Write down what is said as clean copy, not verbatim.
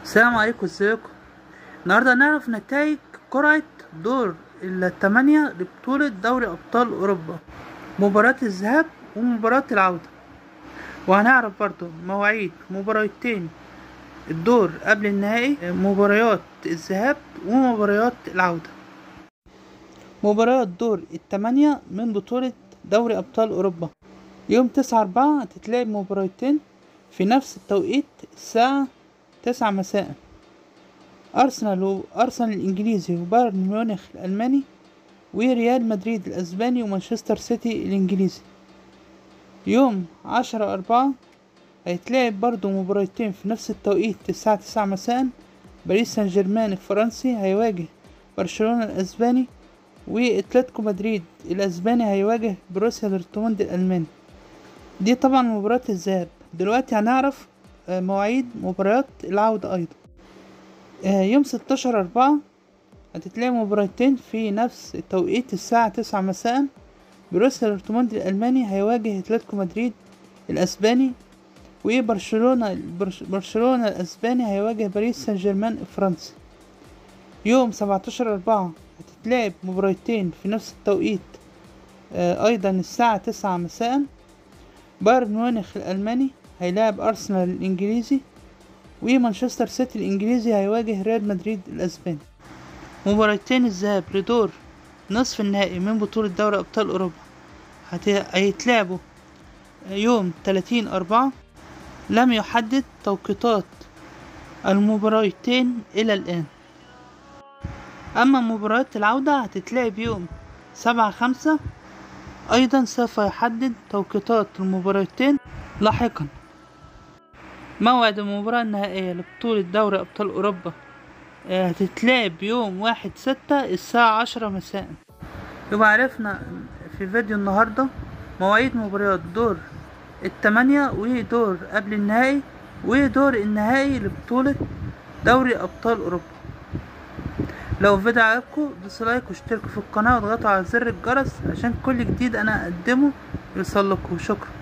السلام عليكم، ازيكم؟ النهارده هنعرف نتائج قرعة دور الثمانية لبطولة دوري أبطال أوروبا، مباراة الذهاب ومباراة العودة. وهنعرف برضو مواعيد مباراتين الدور قبل النهائي، مباريات الذهاب ومباريات العودة. مباريات دور الثمانية من بطولة دوري أبطال أوروبا يوم 9/4 هتتلعب مباراتين في نفس التوقيت الساعة 9 مساء. أرسنال الإنجليزي وبايرن ميونخ الألماني وريال مدريد الأسباني ومانشستر سيتي الإنجليزي. يوم 10/4 هيتلعب برضو مباراتين في نفس التوقيت الساعة 9 مساء. باريس سان جيرمان الفرنسي هيواجه برشلونة الأسباني، واتلتيكو مدريد الأسباني هيواجه بروسيا دورتموند الألماني. دي طبعا مباراة الذهاب. دلوقتي هنعرف مواعيد مباريات العودة أيضا. يوم 16/4 هتتلعب مباراتين في نفس التوقيت الساعة 9 مساء. بروسيا دورتموند الألماني هيواجه اتلتيكو مدريد الأسباني، برشلونة الأسباني هيواجه باريس سان جيرمان الفرنسي. يوم 17/4 هتتلعب مباراتين في نفس التوقيت أيضا الساعة 9 مساء. بايرن ميونخ الألماني هيلاعب أرسنال الإنجليزي، ومانشستر سيتي الإنجليزي هيواجه ريال مدريد الأسباني. مباراتين الذهاب لدور نصف النهائي من بطولة دوري أبطال أوروبا هيتلعبوا يوم 30/4. لم يحدد توقيتات المباراتين إلى الآن. أما مباراة العودة هتتلعب يوم 7/5. أيضا سوف يحدد توقيتات المباراتين لاحقا. موعد المباراة النهائية لبطولة دوري أبطال أوروبا هتتلعب يوم 1/6 الساعة 10 مساء. يبقى عرفنا في فيديو النهاردة مواعيد مباريات دور الثمانية ودور قبل النهائي ودور النهائي لبطولة دوري أبطال أوروبا. لو الفيديو عجبكم دوسوا لايك واشتركوا في القناة واضغطوا على زر الجرس عشان كل جديد أنا أقدمه يوصلكوا. شكرا.